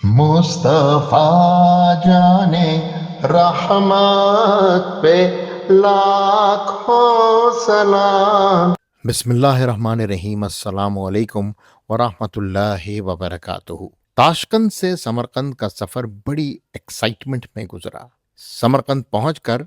مصطفیٰ جانے رحمت پہ لاکھوں سلام۔ بسم اللہ الرحمن الرحیم۔ السلام علیکم ورحمۃ اللہ وبرکاتہ۔ تاشقند سے سمرقند کا سفر بڑی ایکسائٹمنٹ میں گزرا۔ سمرقند پہنچ کر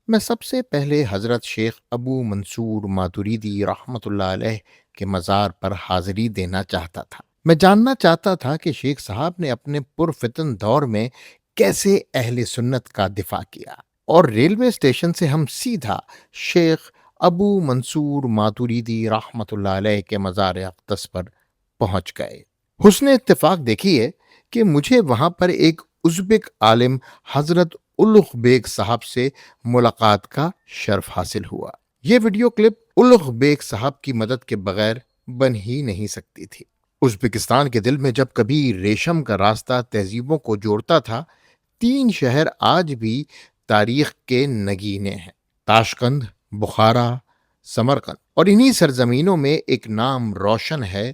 میں سب سے پہلے حضرت شیخ ابو منصور ماتوریدی رحمۃ اللہ علیہ کے مزار پر حاضری دینا چاہتا تھا۔ میں جاننا چاہتا تھا کہ شیخ صاحب نے اپنے پرفتن دور میں کیسے اہل سنت کا دفاع کیا، اور ریلوے اسٹیشن سے ہم سیدھا شیخ ابو منصور ماتوریدی رحمۃ اللہ علیہ کے مزار اقدس پر پہنچ گئے۔ حسن اتفاق دیکھیے کہ مجھے وہاں پر ایک ازبک عالم حضرت الغ بیگ صاحب سے ملاقات کا شرف حاصل ہوا۔ یہ ویڈیو کلپ الغ بیگ صاحب کی مدد کے بغیر بن ہی نہیں سکتی تھی۔ ازبکستان کے دل میں جب کبھی ریشم کا راستہ تہذیبوں کو جوڑتا تھا، 3 شہر آج بھی تاریخ کے نگینے ہیں: تاشقند، بخارا، سمرقند، اور انہی سرزمینوں میں ایک نام روشن ہے: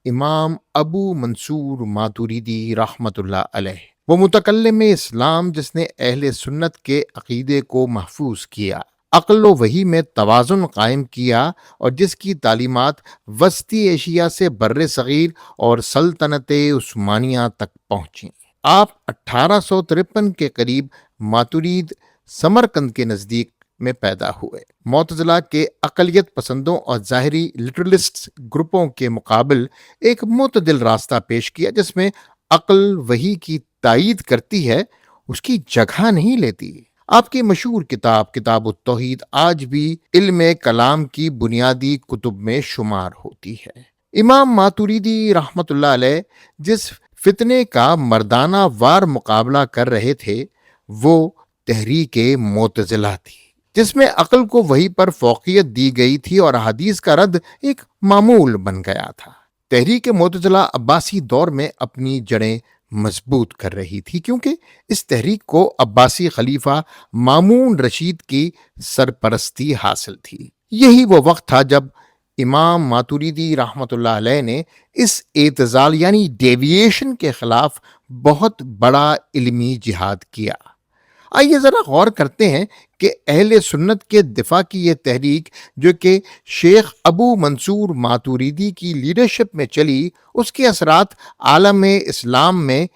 امام ابو منصور ماتوریدی رحمۃ اللہ علیہ، وہ متکلم اسلام جس نے اہل سنت کے عقیدے کو محفوظ کیا، عقل و وحی میں توازن قائم کیا، اور جس کی تعلیمات وسطی ایشیا سے بر صغیر اور سلطنت عثمانیہ تک پہنچیں۔ آپ 1853 کے قریب ماتورید سمرقند کے نزدیک میں پیدا ہوئے۔ معتزلہ کے اقلیت پسندوں اور ظاہری لٹرلسٹ گروپوں کے مقابل ایک معتدل راستہ پیش کیا جس میں عقل وحی کی تائید کرتی ہے، اس کی جگہ نہیں لیتی۔ آپ کی مشہور کتاب التوحید آج بھی علم کلام کی بنیادی کتب میں شمار ہوتی ہے۔ امام ماتوریدی رحمۃ اللہ علیہ جس فتنے کا مردانہ وار مقابلہ کر رہے تھے وہ تحریک معتزلہ تھی، جس میں عقل کو وحی پر فوقیت دی گئی تھی اور حدیث کا رد ایک معمول بن گیا تھا۔ تحریک معتزلہ عباسی دور میں اپنی جڑیں مضبوط کر رہی تھی، کیونکہ اس تحریک کو عباسی خلیفہ مامون رشید کی سرپرستی حاصل تھی۔ یہی وہ وقت تھا جب امام ماتوریدی رحمۃ اللہ علیہ نے اس اعتزال یعنی ڈیویشن کے خلاف بہت بڑا علمی جہاد کیا۔ آئیے ذرا غور کرتے ہیں کہ اہل سنت کے دفاع کی یہ تحریک جو کہ شیخ ابو منصور ماتوریدی کی لیڈرشپ میں چلی، اس کے اثرات عالم اسلام میں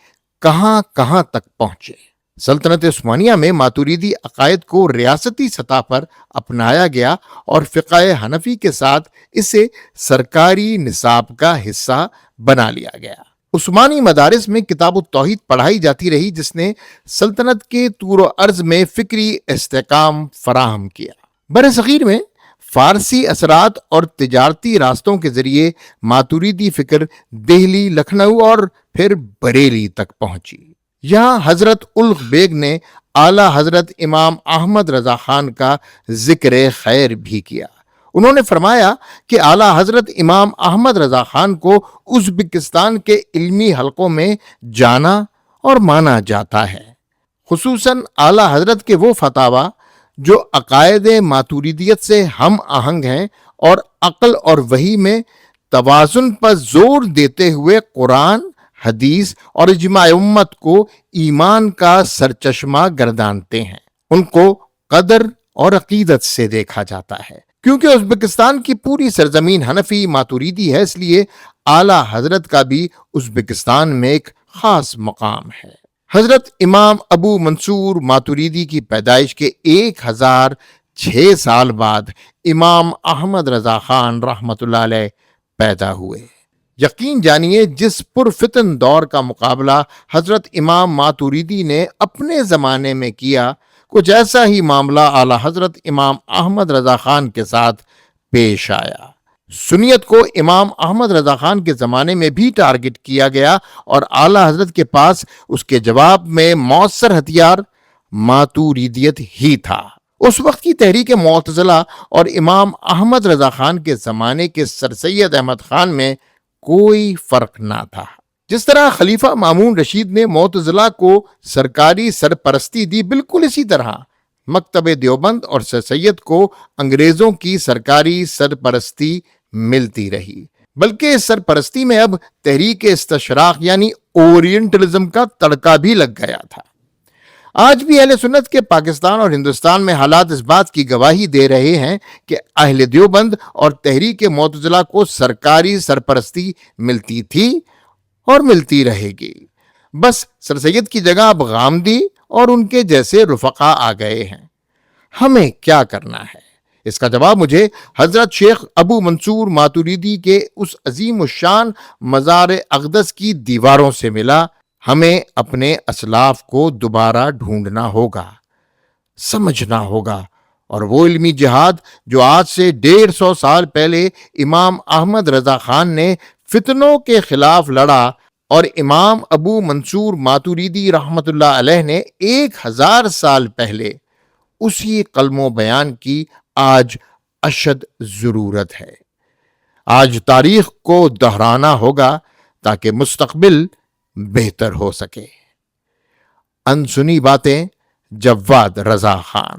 کہاں کہاں تک پہنچے۔ سلطنت عثمانیہ میں ماتوریدی عقائد کو ریاستی سطح پر اپنایا گیا اور فقہ حنفی کے ساتھ اسے سرکاری نصاب کا حصہ بنا لیا گیا۔ عثمانی مدارس میں کتاب التوحید پڑھائی جاتی رہی، جس نے سلطنت کے طور و عرض میں فکری استحکام فراہم کیا۔ برصغیر میں فارسی اثرات اور تجارتی راستوں کے ذریعے ماتوریدی فکر دہلی، لکھنؤ اور پھر بریلی تک پہنچی۔ یہاں حضرت الغ بیگ نے اعلیٰ حضرت امام احمد رضا خان کا ذکر خیر بھی کیا۔ انہوں نے فرمایا کہ اعلیٰ حضرت امام احمد رضا خان کو ازبکستان کے علمی حلقوں میں جانا اور مانا جاتا ہے، خصوصاً اعلیٰ حضرت کے وہ فتاوی جو عقائد ماتوریدیت سے ہم آہنگ ہیں اور عقل اور وحی میں توازن پر زور دیتے ہوئے قرآن، حدیث اور اجماع امت کو ایمان کا سرچشمہ گردانتے ہیں۔ ان کو قدر اور عقیدت سے دیکھا جاتا ہے۔ کیونکہ ازبکستان کی پوری سرزمین حنفی ماتوریدی ہے، اس لیے اعلیٰ حضرت کا بھی ازبکستان میں ایک خاص مقام ہے۔ حضرت امام ابو منصور ماتوریدی کی پیدائش کے 1006 سال بعد امام احمد رضا خان رحمۃ اللہ علیہ پیدا ہوئے۔ یقین جانیے جس پرفتن دور کا مقابلہ حضرت امام ماتوریدی نے اپنے زمانے میں کیا، کچھ ایسا ہی معاملہ اعلیٰ حضرت امام احمد رضا خان کے ساتھ پیش آیا۔ سنیت کو امام احمد رضا خان کے زمانے میں بھی ٹارگٹ کیا گیا اور اعلیٰ حضرت کے پاس اس کے جواب میں مؤثر ہتھیار ماتوریدیت ہی تھا۔ اس وقت کی تحریک معتزلہ اور امام احمد رضا خان کے زمانے کے سر سید احمد خان میں کوئی فرق نہ تھا۔ جس طرح خلیفہ مامون رشید نے معتزلہ کو سرکاری سرپرستی دی، بالکل اسی طرح مکتب دیوبند اور سر سید کو انگریزوں کی سرکاری سرپرستی ملتی رہی۔ بلکہ اس سرپرستی میں اب تحریک استشراق یعنی اورینٹلزم کا تڑکا بھی لگ گیا تھا۔ آج بھی اہل سنت کے پاکستان اور ہندوستان میں حالات اس بات کی گواہی دے رہے ہیں کہ اہل دیوبند اور تحریک معتزلہ کو سرکاری سرپرستی ملتی تھی اور ملتی رہے گی، بس سر سید کی جگہ اب غامدی اور ان کے جیسے رفقا آ گئے ہیں۔ ہمیں کیا کرنا ہے؟ اس کا جواب مجھے حضرت شیخ ابو منصور ماتوریدی کے اس عظیم الشان مزار اقدس کی دیواروں سے ملا۔ ہمیں اپنے اسلاف کو دوبارہ ڈھونڈنا ہوگا، سمجھنا ہوگا، اور وہ علمی جہاد جو آج سے 150 سال پہلے امام احمد رضا خان نے فتنوں کے خلاف لڑا اور امام ابو منصور ماتوریدی رحمت اللہ علیہ نے 1000 سال پہلے اسی قلم و بیان کی آج اشد ضرورت ہے۔ آج تاریخ کو دہرانا ہوگا تاکہ مستقبل بہتر ہو سکے۔ انسنی باتیں، جواد رضا خان۔